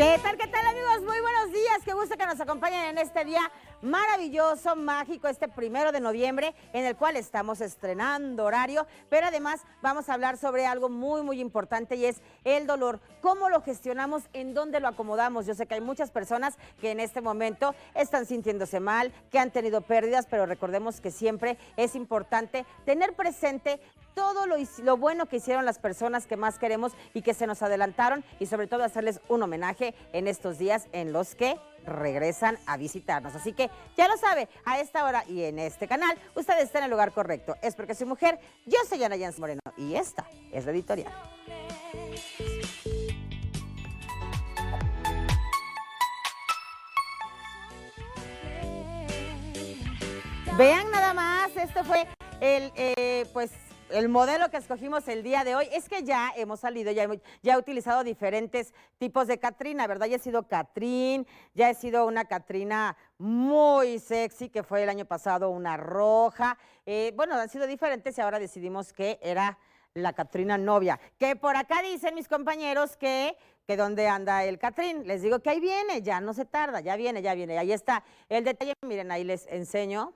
Qué tal amigos? Muy buenos días, qué gusto que nos acompañen en este día maravilloso, mágico, este 1 de noviembre, en el cual estamos estrenando horario, pero además vamos a hablar sobre algo muy importante y es el dolor, cómo lo gestionamos, en dónde lo acomodamos. Yo sé que hay muchas personas que en este momento están sintiéndose mal, que han tenido pérdidas, pero recordemos que siempre es importante tener presente todo lo bueno que hicieron las personas que más queremos y que se nos adelantaron, y sobre todo hacerles un homenaje en estos días en los que regresan a visitarnos. Así que ya lo sabe, a esta hora y en este canal, usted está en el lugar correcto. Es porque soy mujer. Yo soy Ana Yancy Moreno y esta es la editorial. Vean nada más, este fue el modelo que escogimos el día de hoy. Es que ya hemos salido, ya he utilizado diferentes tipos de Catrina, ¿verdad? Ya he sido Catrín, ya he sido una Catrina muy sexy, que fue el año pasado una roja. Bueno, han sido diferentes y ahora decidimos que era la Catrina novia. Que por acá dicen mis compañeros que dónde anda el Catrín. Les digo que ahí viene, ya no se tarda, ya viene. Ahí está el detalle. Miren, ahí les enseño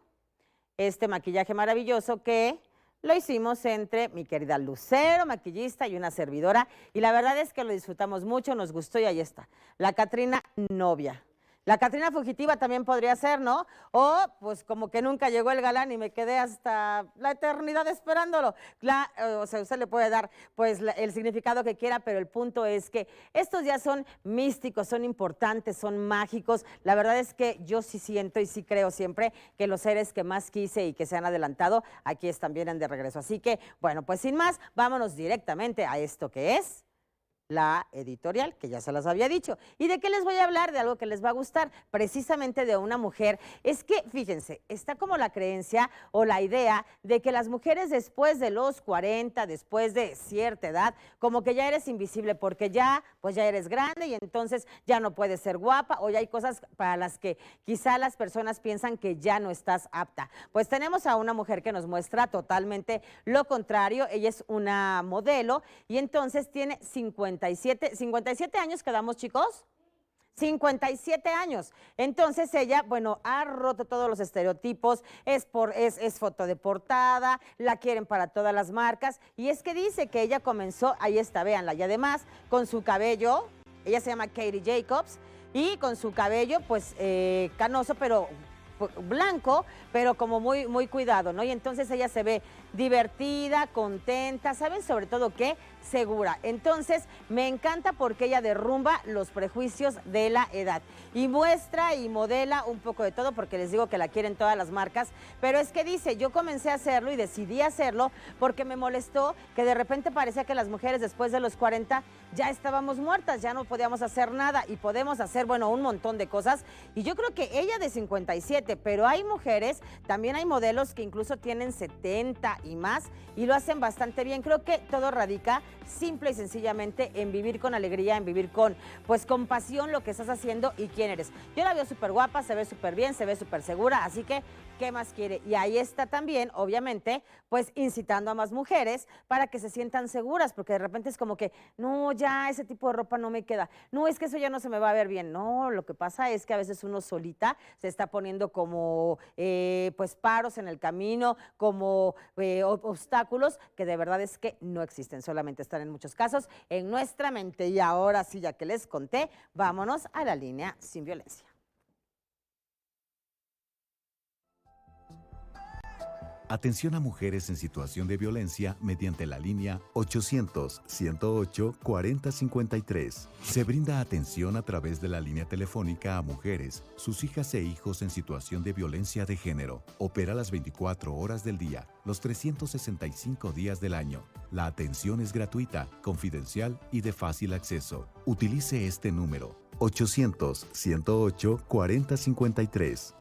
este maquillaje maravilloso que lo hicimos entre mi querida Lucero, maquillista, y una servidora, y la verdad es que lo disfrutamos mucho, nos gustó, y ahí está, la Catrina novia. La Catrina fugitiva también podría ser, ¿no? O pues como que nunca llegó el galán y me quedé hasta la eternidad esperándolo. O sea, usted le puede dar pues el significado que quiera, pero el punto es que estos días son místicos, son importantes, son mágicos. La verdad es que yo sí siento y sí creo siempre que los seres que más quise y que se han adelantado, aquí están, vienen de regreso. Así que, bueno, pues sin más, vámonos directamente a esto que es la editorial, que ya se las había dicho. ¿Y de qué les voy a hablar? De algo que les va a gustar, precisamente de una mujer. Es que, fíjense, está como la creencia o la idea de que las mujeres después de los 40, después de cierta edad, como que ya eres invisible porque ya, pues ya eres grande y entonces ya no puedes ser guapa, o ya hay cosas para las que quizá las personas piensan que ya no estás apta. Pues tenemos a una mujer que nos muestra totalmente lo contrario. Ella es una modelo y entonces tiene 57 años, ¿quedamos, chicos? 57 años. Entonces ella, bueno, ha roto todos los estereotipos, es foto de portada, la quieren para todas las marcas, y es que dice que ella comenzó, ahí está, véanla, y además con su cabello, ella se llama Katie Jacobs, y con su cabello pues canoso, pero blanco, pero como muy cuidado, ¿no? Y entonces ella se ve divertida, contenta, ¿saben? Sobre todo que segura. Entonces me encanta porque ella derrumba los prejuicios de la edad y muestra y modela un poco de todo, porque les digo que la quieren todas las marcas, pero es que dice, yo comencé a hacerlo y decidí hacerlo porque me molestó que de repente parecía que las mujeres después de los 40 ya estábamos muertas, ya no podíamos hacer nada, y podemos hacer, bueno, un montón de cosas. Y yo creo que ella de 57, pero hay mujeres, también hay modelos que incluso tienen 70 y más y lo hacen bastante bien. Creo que todo radica simple y sencillamente en vivir con alegría, en vivir con pasión lo que estás haciendo y quién eres. Yo la veo súper guapa, se ve súper bien, se ve súper segura, así que ¿qué más quiere? Y ahí está también, obviamente, pues incitando a más mujeres para que se sientan seguras, porque de repente es como que, no, ya ese tipo de ropa no me queda, no, es que eso ya no se me va a ver bien. No, lo que pasa es que a veces uno solita se está poniendo como pues paros en el camino, como obstáculos que de verdad es que no existen, solamente están en muchos casos en nuestra mente. Y ahora sí, ya que les conté, vámonos a la línea sin violencia. Atención a mujeres en situación de violencia mediante la línea 800-108-4053. Se brinda atención a través de la línea telefónica a mujeres, sus hijas e hijos en situación de violencia de género. Opera las 24 horas del día, los 365 días del año. La atención es gratuita, confidencial y de fácil acceso. Utilice este número: 800-108-4053.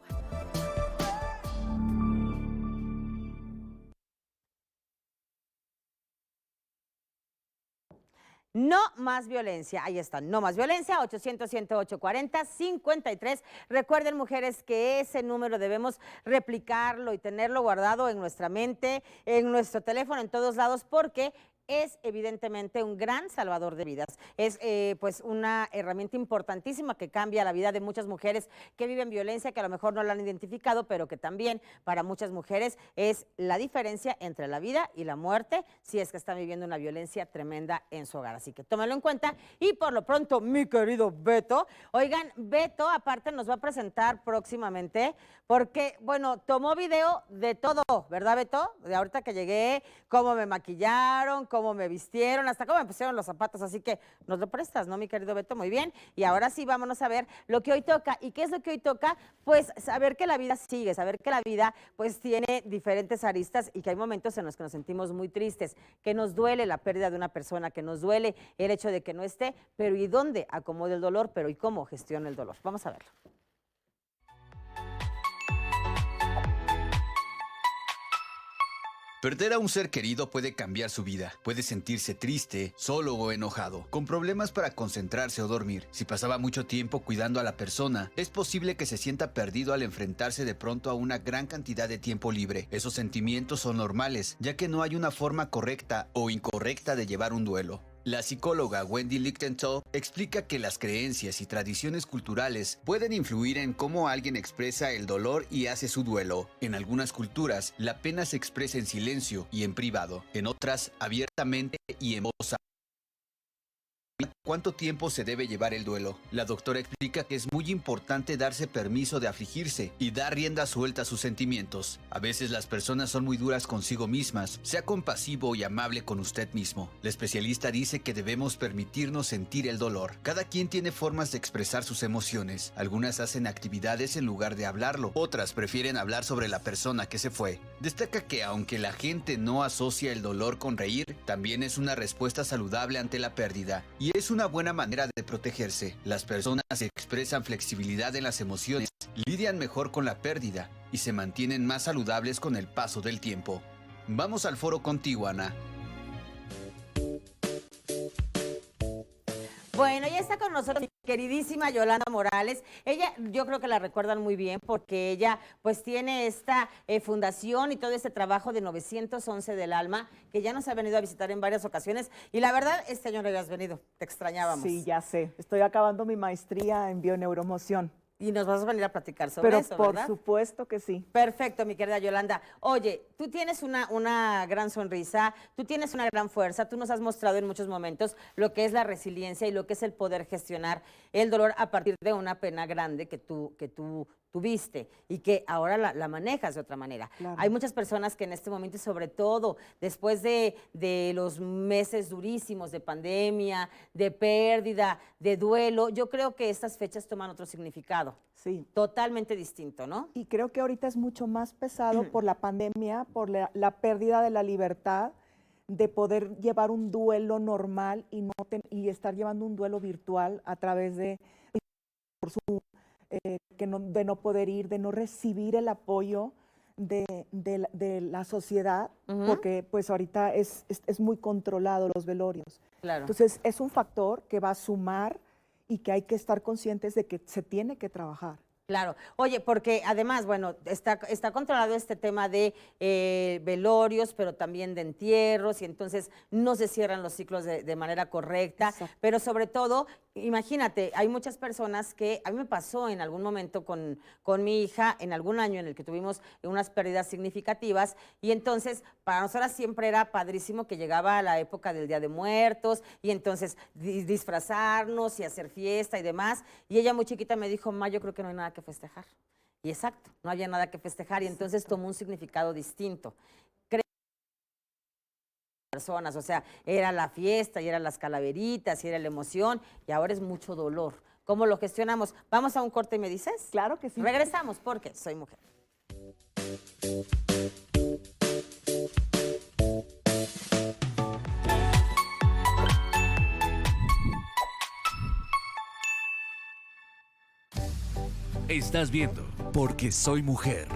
No más violencia, ahí está, no más violencia, 800-108-40-53. Recuerden, mujeres, que ese número debemos replicarlo y tenerlo guardado en nuestra mente, en nuestro teléfono, en todos lados, porque es evidentemente un gran salvador de vidas. Es pues una herramienta importantísima que cambia la vida de muchas mujeres que viven violencia, que a lo mejor no la han identificado, pero que también para muchas mujeres es la diferencia entre la vida y la muerte si es que están viviendo una violencia tremenda en su hogar. Así que tómalo en cuenta. Y por lo pronto, mi querido Beto, oigan, Beto aparte nos va a presentar próximamente porque, bueno, tomó video de todo, ¿verdad, Beto? De ahorita que llegué, cómo me maquillaron, cómo me vistieron, hasta cómo me pusieron los zapatos, así que nos lo prestas, ¿no, mi querido Beto? Muy bien. Y ahora sí, vámonos a ver lo que hoy toca. ¿Y qué es lo que hoy toca? Pues saber que la vida sigue, saber que la vida pues tiene diferentes aristas y que hay momentos en los que nos sentimos muy tristes, que nos duele la pérdida de una persona, que nos duele el hecho de que no esté, pero ¿y dónde acomoda el dolor? Pero ¿y cómo gestiona el dolor? Vamos a verlo. Perder a un ser querido puede cambiar su vida. Puede sentirse triste, solo o enojado, con problemas para concentrarse o dormir. Si pasaba mucho tiempo cuidando a la persona, es posible que se sienta perdido al enfrentarse de pronto a una gran cantidad de tiempo libre. Esos sentimientos son normales, ya que no hay una forma correcta o incorrecta de llevar un duelo. La psicóloga Wendy Lichtenthal explica que las creencias y tradiciones culturales pueden influir en cómo alguien expresa el dolor y hace su duelo. En algunas culturas, la pena se expresa en silencio y en privado. En otras, abiertamente y en voz alta. ¿Cuánto tiempo se debe llevar el duelo? La doctora explica que es muy importante darse permiso de afligirse y dar rienda suelta a sus sentimientos. A veces las personas son muy duras consigo mismas. Sea compasivo y amable con usted mismo. La especialista dice que debemos permitirnos sentir el dolor. Cada quien tiene formas de expresar sus emociones. Algunas hacen actividades en lugar de hablarlo. Otras prefieren hablar sobre la persona que se fue. Destaca que aunque la gente no asocia el dolor con reír, también es una respuesta saludable ante la pérdida. Y es una buena manera de protegerse. Las personas que expresan flexibilidad en las emociones lidian mejor con la pérdida y se mantienen más saludables con el paso del tiempo. Vamos al foro contigo, Ana. Bueno, ya está con nosotros mi queridísima Yolanda Morales. Ella, yo creo que la recuerdan muy bien porque ella pues tiene esta fundación y todo este trabajo de 911 del alma que ya nos ha venido a visitar en varias ocasiones y la verdad este año no habías venido, te extrañábamos. Sí, ya sé, estoy acabando mi maestría en bioneuroemoción. Y nos vas a venir a platicar sobre Pero eso, por ¿verdad? supuesto que sí. Perfecto, mi querida Yolanda. Oye, tú tienes una gran sonrisa, tú tienes una gran fuerza, tú nos has mostrado en muchos momentos lo que es la resiliencia y lo que es el poder gestionar el dolor a partir de una pena grande que tú tuviste y que ahora la manejas de otra manera. Claro. Hay muchas personas que en este momento, y sobre todo después de los meses durísimos de pandemia, de pérdida, de duelo, yo creo que estas fechas toman otro significado. Sí. Totalmente distinto, ¿no? Y creo que ahorita es mucho más pesado por la pandemia, por la pérdida de la libertad, de poder llevar un duelo normal y estar llevando un duelo virtual a través de por Zoom, de no poder ir, de no recibir el apoyo de la sociedad, porque pues ahorita es muy controlado los velorios. Claro. Entonces es un factor que va a sumar y que hay que estar conscientes de que se tiene que trabajar. Claro. Oye, porque además, bueno, está controlado este tema de velorios, pero también de entierros, y entonces no se cierran los ciclos de manera correcta. Exacto. Pero sobre todo, imagínate, hay muchas personas que, a mí me pasó en algún momento con mi hija, en algún año en el que tuvimos unas pérdidas significativas, y entonces para nosotras siempre era padrísimo que llegaba la época del Día de Muertos, y entonces disfrazarnos y hacer fiesta y demás, y ella muy chiquita me dijo, ma, yo creo que no hay nada que festejar. Y exacto, no había nada que festejar y entonces tomó un significado distinto. Personas, o sea, era la fiesta y eran las calaveritas y era la emoción y ahora es mucho dolor. ¿Cómo lo gestionamos? Vamos a un corte y me dices. Claro que sí. Regresamos porque soy mujer. Estás viendo Porque Soy Mujer.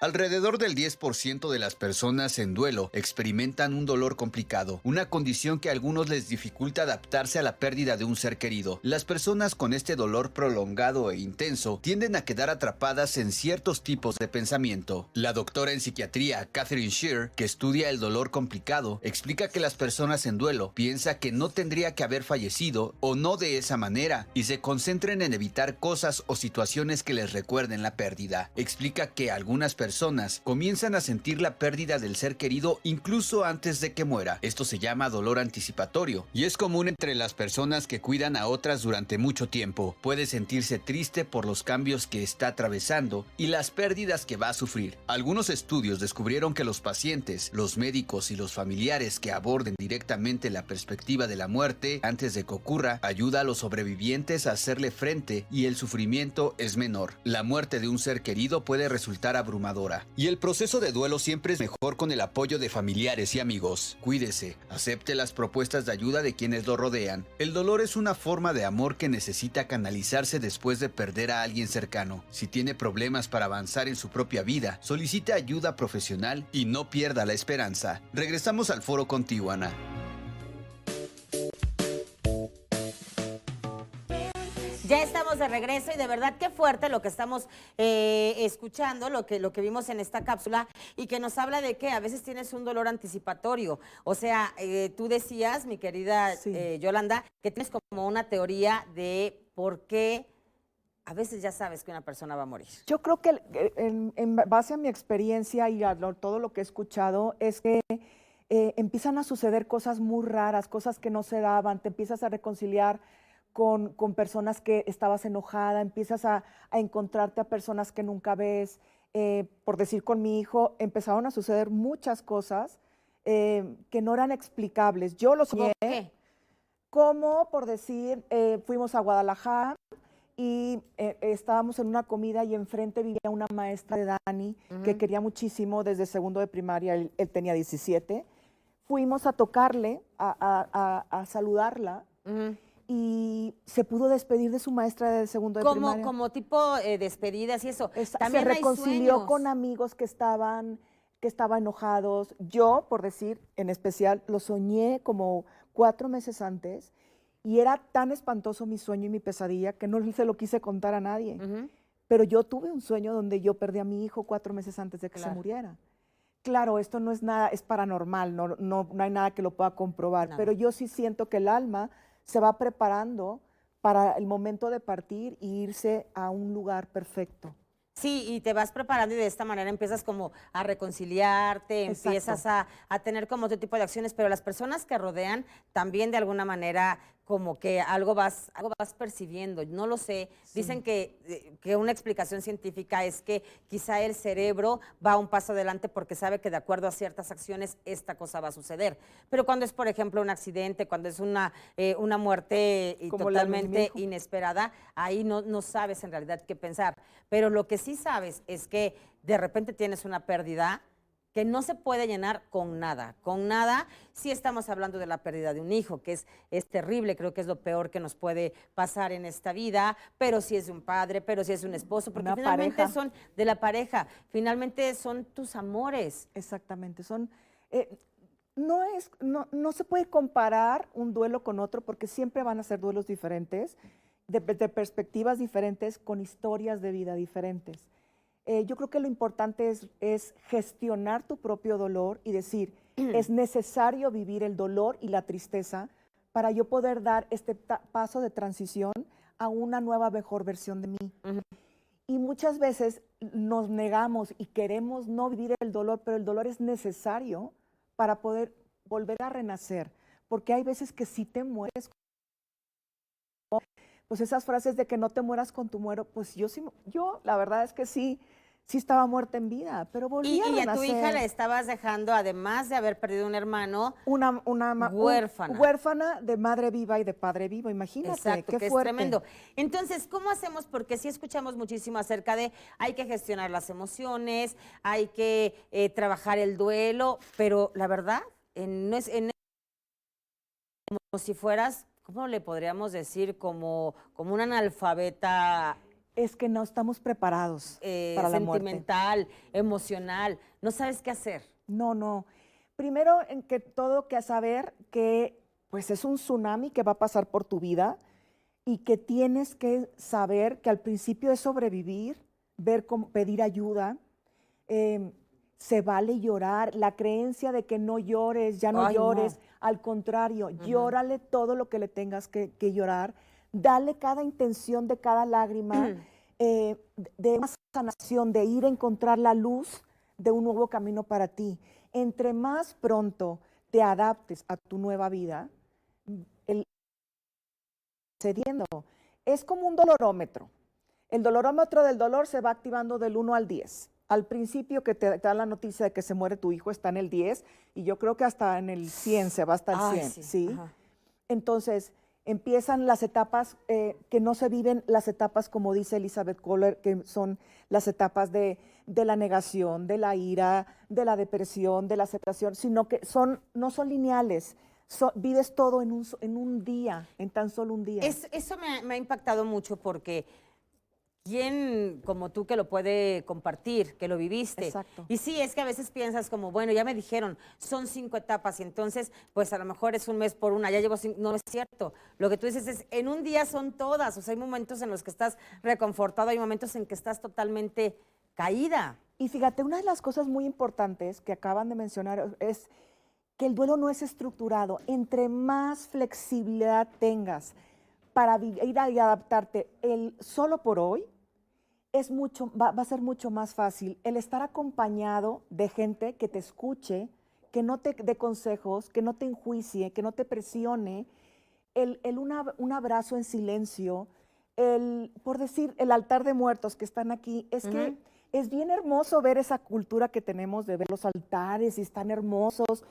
Alrededor del 10% de las personas en duelo experimentan un dolor complicado, una condición que a algunos les dificulta adaptarse a la pérdida de un ser querido. Las personas con este dolor prolongado e intenso tienden a quedar atrapadas en ciertos tipos de pensamiento. La doctora en psiquiatría, Catherine Shear, que estudia el dolor complicado, explica que las personas en duelo piensan que no tendría que haber fallecido o no de esa manera y se concentran en evitar cosas o situaciones que les recuerden la pérdida. Explica que algunas personas comienzan a sentir la pérdida del ser querido incluso antes de que muera. Esto se llama dolor anticipatorio y es común entre las personas que cuidan a otras durante mucho tiempo. Puede sentirse triste por los cambios que está atravesando y las pérdidas que va a sufrir. Algunos estudios descubrieron que los pacientes, los médicos y los familiares que aborden directamente la perspectiva de la muerte antes de que ocurra, ayuda a los sobrevivientes a hacerle frente y el sufrimiento es menor. La muerte de un ser querido puede resultar abrumadora. Y el proceso de duelo siempre es mejor con el apoyo de familiares y amigos. Cuídese, acepte las propuestas de ayuda de quienes lo rodean. El dolor es una forma de amor que necesita canalizarse después de perder a alguien cercano. Si tiene problemas para avanzar en su propia vida, solicite ayuda profesional y no pierda la esperanza. Regresamos al foro contigo, Ana. Ya estamos de regreso y de verdad qué fuerte lo que estamos escuchando, lo que vimos en esta cápsula y que nos habla de que a veces tienes un dolor anticipatorio. O sea, tú decías, mi querida Yolanda, que tienes como una teoría de por qué a veces ya sabes que una persona va a morir. Yo creo que en base a mi experiencia y a todo lo que he escuchado es que empiezan a suceder cosas muy raras, cosas que no se daban, te empiezas a reconciliar con personas que estabas enojada, empiezas a encontrarte a personas que nunca ves. Por decir, con mi hijo empezaron a suceder muchas cosas que no eran explicables. Yo lo soñé. ¿Cómo qué? Como, por decir, fuimos a Guadalajara y estábamos en una comida y enfrente vivía una maestra de Dani que quería muchísimo desde segundo de primaria, él tenía 17. Fuimos a tocarle, a saludarla. Y se pudo despedir de su maestra de segundo de primaria. Como tipo despedidas y eso. Se reconcilió con amigos que estaban enojados. Yo, por decir, en especial, lo soñé como 4 meses antes y era tan espantoso mi sueño y mi pesadilla que no se lo quise contar a nadie. Pero yo tuve un sueño donde yo perdí a mi hijo 4 meses antes de que se muriera. Claro, esto no es nada, es paranormal, no hay nada que lo pueda comprobar, pero yo sí siento que el alma se va preparando para el momento de partir e irse a un lugar perfecto. Sí, y te vas preparando y de esta manera empiezas como a reconciliarte, empiezas a tener como otro tipo de acciones, pero las personas que rodean también de alguna manera como que algo vas percibiendo, no lo sé. Sí. Dicen que una explicación científica es que quizá el cerebro va un paso adelante porque sabe que de acuerdo a ciertas acciones esta cosa va a suceder. Pero cuando es, por ejemplo, un accidente, cuando es una muerte totalmente inesperada, ahí no sabes en realidad qué pensar. Pero lo que sí sabes es que de repente tienes una pérdida que no se puede llenar con nada. Con nada, sí estamos hablando de la pérdida de un hijo, que es terrible, creo que es lo peor que nos puede pasar en esta vida, pero si es de un padre, pero si es de un esposo, porque finalmente son de la pareja, finalmente son tus amores. Exactamente, no se puede comparar un duelo con otro porque siempre van a ser duelos diferentes, de perspectivas diferentes, con historias de vida diferentes. Yo creo que lo importante es gestionar tu propio dolor y decir, es necesario vivir el dolor y la tristeza para yo poder dar este paso de transición a una nueva, mejor versión de mí. Y muchas veces nos negamos y queremos no vivir el dolor, pero el dolor es necesario para poder volver a renacer, porque hay veces que si te mueres, pues esas frases de que no te mueras con tu muero, pues yo la verdad es que sí estaba muerta en vida, pero volví a renacer. Y a tu hija le estabas dejando, además de haber perdido un hermano, una huérfana. Huérfana de madre viva y de padre vivo, imagínate. Exacto, qué que fuerte. es tremendo. Entonces, ¿cómo hacemos? Porque sí escuchamos muchísimo acerca de hay que gestionar las emociones, hay que trabajar el duelo, pero la verdad, no es como si fueras, ¿cómo le podríamos decir? Como una analfabeta Es que no estamos preparados para la muerte. Sentimental, emocional, no sabes qué hacer. No, no. Primero, en que todo que saber que pues es un tsunami que va a pasar por tu vida y que tienes que saber que al principio es sobrevivir, ver cómo pedir ayuda. Se vale llorar, la creencia de que no llores, ya no Ay, llores, no. al contrario, llórale todo lo que le tengas que llorar, dale cada intención de cada lágrima, de una sanación, de ir a encontrar la luz de un nuevo camino para ti. Entre más pronto te adaptes a tu nueva vida, cediendo. Es como un dolorómetro. El dolorómetro del dolor se va activando del 1 al 10. Al principio que te da la noticia de que se muere tu hijo está en el 10 y yo creo que hasta en el 100 se va hasta el 100, sí. ¿sí? Entonces empiezan las etapas que no se viven, las etapas como dice Elizabeth Kohler, que son las etapas de la negación, de la ira, de la depresión, de la aceptación, sino que no son lineales. Vives todo en un día, en tan solo un día. Eso me ha impactado mucho porque ¿quién como tú que lo puede compartir, que lo viviste? Exacto. Y sí, es que a veces piensas como, bueno, ya me dijeron, son 5 etapas y entonces, pues a lo mejor es un mes por una, ya llevo 5, no es cierto. Lo que tú dices es, en un día son todas, o sea, hay momentos en los que estás reconfortado, hay momentos en que estás totalmente caída. Y fíjate, una de las cosas muy importantes que acaban de mencionar es que el duelo no es estructurado. Entre más flexibilidad tengas para ir a adaptarte el solo por hoy, va a ser mucho más fácil el estar acompañado de gente que te escuche, que no te dé consejos, que no te enjuicie, que no te presione, un abrazo en silencio, por decir, el altar de muertos que están aquí, es que es bien hermoso ver esa cultura que tenemos de ver los altares y están hermosos.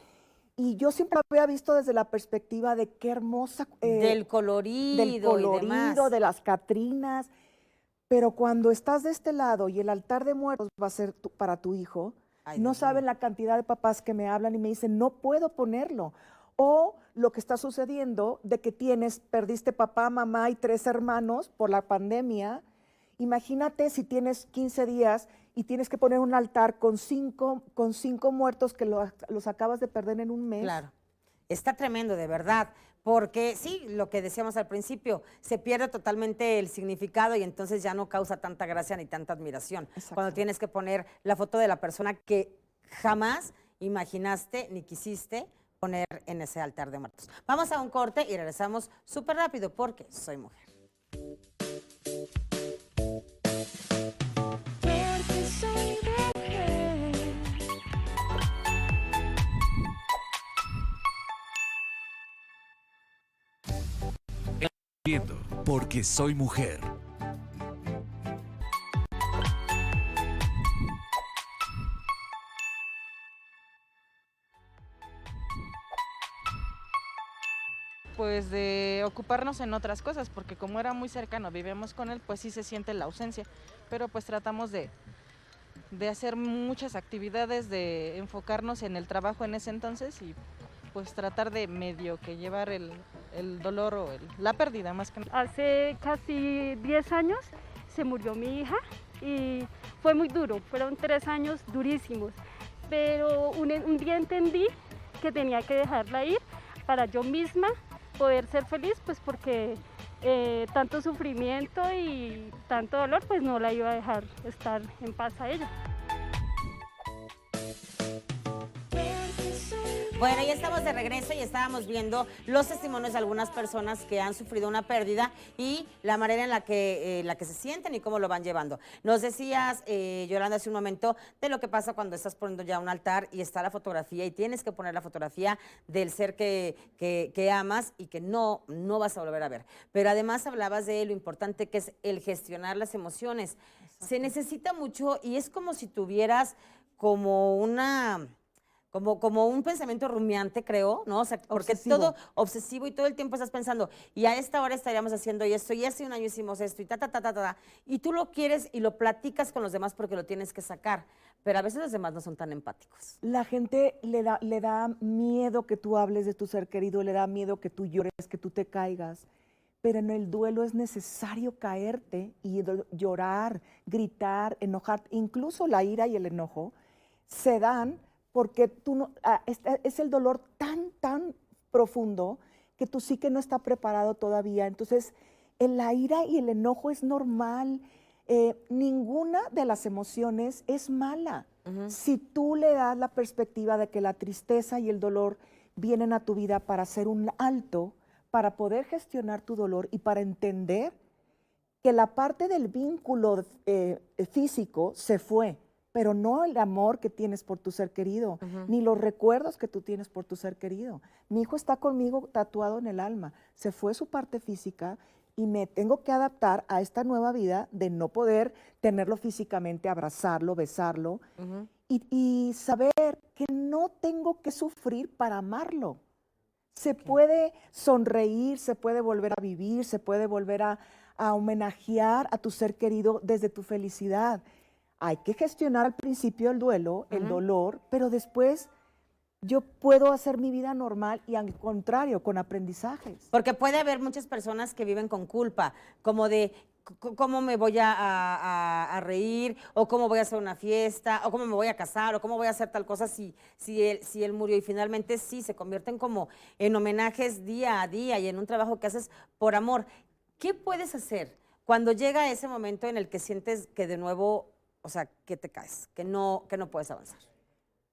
Y yo siempre lo había visto desde la perspectiva de qué hermosa... del colorido y demás. de las catrinas. Pero cuando estás de este lado y el altar de muertos va a ser para tu hijo, Ay, no Dios saben mío. la cantidad de papás que me hablan y me dicen, no puedo ponerlo. O lo que está sucediendo de que perdiste papá, mamá y 3 hermanos por la pandemia. Imagínate si tienes 15 días y tienes que poner un altar con cinco muertos que los acabas de perder en un mes. Claro, está tremendo, de verdad, porque sí, lo que decíamos al principio, se pierde totalmente el significado y entonces ya no causa tanta gracia ni tanta admiración. Exacto. Cuando tienes que poner la foto de la persona que jamás imaginaste ni quisiste poner en ese altar de muertos. Vamos a un corte y regresamos súper rápido porque soy mujer. Porque soy mujer. Viendo porque soy mujer. Pues de ocuparnos en otras cosas, porque como era muy cercano, vivimos con él, pues sí se siente la ausencia, pero pues tratamos de hacer muchas actividades, de enfocarnos en el trabajo en ese entonces y pues tratar de medio que llevar el dolor o la pérdida más que nada. Hace casi 10 años se murió mi hija y fue muy duro, fueron 3 años durísimos, pero un día entendí que tenía que dejarla ir para yo misma poder ser feliz, pues porque tanto sufrimiento y tanto dolor, pues no la iba a dejar estar en paz a ella. Bueno, ya estamos de regreso y estábamos viendo los testimonios de algunas personas que han sufrido una pérdida y la manera en la que se sienten y cómo lo van llevando. Nos decías, Yolanda, hace un momento, de lo que pasa cuando estás poniendo ya un altar y está la fotografía y tienes que poner la fotografía del ser que amas y que no vas a volver a ver. Pero además hablabas de lo importante que es el gestionar las emociones. Exacto. Se necesita mucho y es como si tuvieras como como un pensamiento rumiante, creo, ¿no? O sea, porque obsesivo. todo obsesivo y todo el tiempo estás pensando, y a esta hora estaríamos haciendo esto, y hace un año hicimos esto, y y tú lo quieres y lo platicas con los demás porque lo tienes que sacar, pero a veces los demás no son tan empáticos. La gente le da miedo que tú hables de tu ser querido, le da miedo que tú llores, que tú te caigas, pero en el duelo es necesario caerte y llorar, gritar, enojar. Incluso la ira y el enojo se dan porque es el dolor tan profundo que tu psique no está preparado todavía. Entonces, la ira y el enojo es normal. Ninguna de las emociones es mala. Si tú le das la perspectiva de que la tristeza y el dolor vienen a tu vida para hacer un alto, para poder gestionar tu dolor y para entender que la parte del vínculo físico se fue, pero no el amor que tienes por tu ser querido, ni los recuerdos que tú tienes por tu ser querido. Mi hijo está conmigo tatuado en el alma, se fue su parte física y me tengo que adaptar a esta nueva vida de no poder tenerlo físicamente, abrazarlo, besarlo y saber que no tengo que sufrir para amarlo. Se puede sonreír, se puede volver a vivir, se puede volver a homenajear a tu ser querido desde tu felicidad. Hay que gestionar al principio el duelo, el dolor, pero después yo puedo hacer mi vida normal y al contrario, con aprendizajes. Porque puede haber muchas personas que viven con culpa, como de cómo me voy a reír, o cómo voy a hacer una fiesta, o cómo me voy a casar, o cómo voy a hacer tal cosa si él murió. Y finalmente sí, se convierten como en homenajes día a día y en un trabajo que haces por amor. ¿Qué puedes hacer cuando llega ese momento en el que sientes que de nuevo, o sea, que te caes, que no puedes avanzar?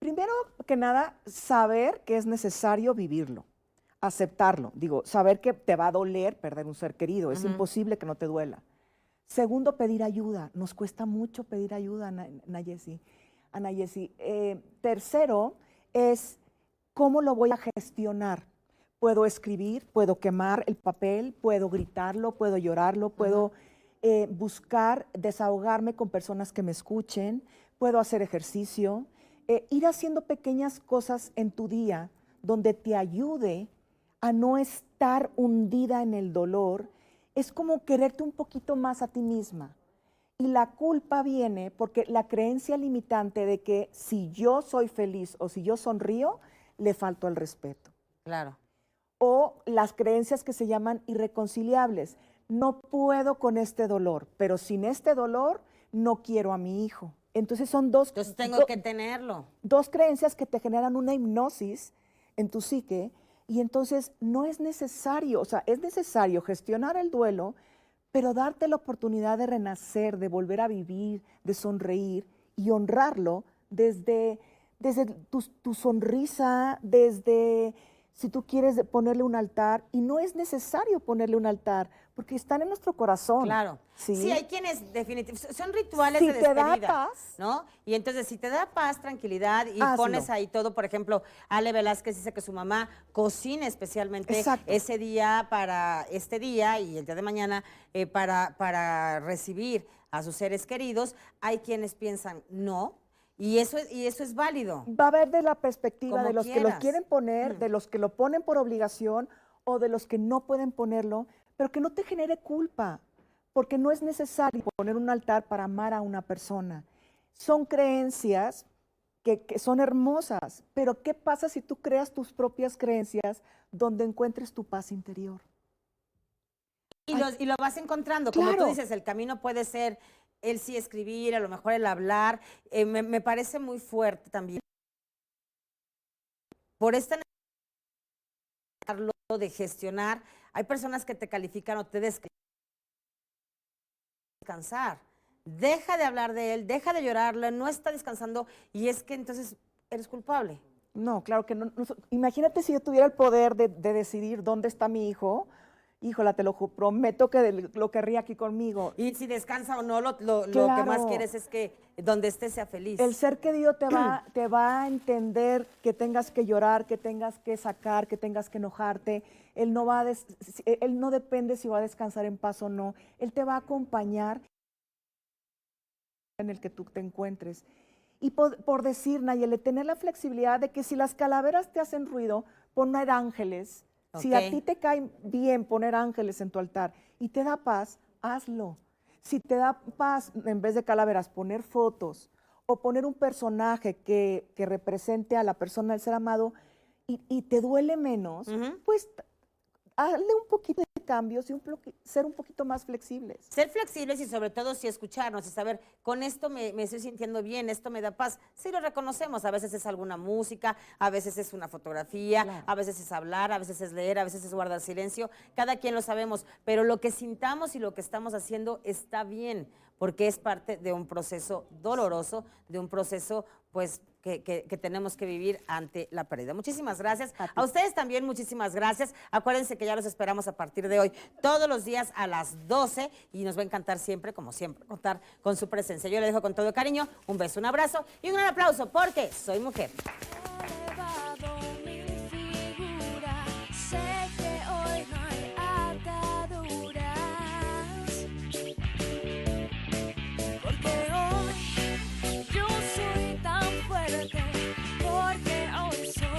Primero que nada, saber que es necesario vivirlo, aceptarlo. Digo, saber que te va a doler perder un ser querido, es imposible que no te duela. Segundo, pedir ayuda. Nos cuesta mucho pedir ayuda, Ana Yessi. Tercero es cómo lo voy a gestionar. Puedo escribir, puedo quemar el papel, puedo gritarlo, puedo llorarlo, puedo buscar desahogarme con personas que me escuchen, puedo hacer ejercicio, ir haciendo pequeñas cosas en tu día donde te ayude a no estar hundida en el dolor. Es como quererte un poquito más a ti misma. Y la culpa viene porque la creencia limitante de que si yo soy feliz o si yo sonrío, le falto el respeto. Claro. O las creencias que se llaman irreconciliables. No puedo con este dolor, pero sin este dolor no quiero a mi hijo. Entonces son Entonces tengo que tenerlo. Dos creencias que te generan una hipnosis en tu psique. Y entonces no es necesario, o sea, es necesario gestionar el duelo, pero darte la oportunidad de renacer, de volver a vivir, de sonreír y honrarlo desde tu sonrisa, desde si tú quieres ponerle un altar, y no es necesario ponerle un altar, porque están en nuestro corazón. Claro. Sí, hay quienes definitivamente, son rituales Si de te despedida, da paz, ¿no? Y entonces, si te da paz, tranquilidad, y hazlo. pones ahí todo, por ejemplo, Ale Velázquez dice que su mamá cocina especialmente Exacto. ese día para este día y el día de mañana para recibir a sus seres queridos. Hay quienes piensan no, y eso es válido. Va a haber de la perspectiva Como de los que quieras. lo quieren poner, de los que lo ponen por obligación o de los que no pueden ponerlo, pero que no te genere culpa, porque no es necesario poner un altar para amar a una persona. Son creencias que son hermosas, pero ¿qué pasa si tú creas tus propias creencias donde encuentres tu paz interior? Y lo vas encontrando, como tú Claro. dices, el camino puede ser el sí escribir, a lo mejor el hablar. Me parece muy fuerte también. Por esta necesidad de gestionar, hay personas que te califican o te descansar. Deja de hablar de él, deja de llorarle, no está descansando y es que entonces eres culpable. No, claro que no. Imagínate si yo tuviera el poder de decidir dónde está mi hijo. Híjola, te lo prometo que lo querría aquí conmigo. Y si descansa o no, lo que Claro. más quieres es que donde esté sea feliz. El ser querido te va a entender que tengas que llorar, que tengas que sacar, que tengas que enojarte. Él no depende si va a descansar en paz o no. Él te va a acompañar en el que tú te encuentres. Y por decir, Nayeli, tener la flexibilidad de que si las calaveras te hacen ruido, poner ángeles. Si a Ok. ti te cae bien poner ángeles en tu altar y te da paz, hazlo. Si te da paz, en vez de calaveras, poner fotos o poner un personaje que represente a la persona del ser amado y te duele menos, pues hazle un poquito de cambios y ser un poquito más flexibles. Ser flexibles y sobre todo sí escucharnos y saber, con esto me estoy sintiendo bien, esto me da paz. Sí lo reconocemos, a veces es alguna música, a veces es una fotografía, Claro. a veces es hablar, a veces es leer, a veces es guardar silencio. Cada quien lo sabemos, pero lo que sintamos y lo que estamos haciendo está bien, porque es parte de un proceso doloroso, de un proceso pues que tenemos que vivir ante la pérdida. Muchísimas gracias. A ustedes también muchísimas gracias. Acuérdense que ya los esperamos a partir de hoy, todos los días a las 12 y nos va a encantar siempre, como siempre, contar con su presencia. Yo le dejo con todo cariño un beso, un abrazo y un gran aplauso porque soy mujer.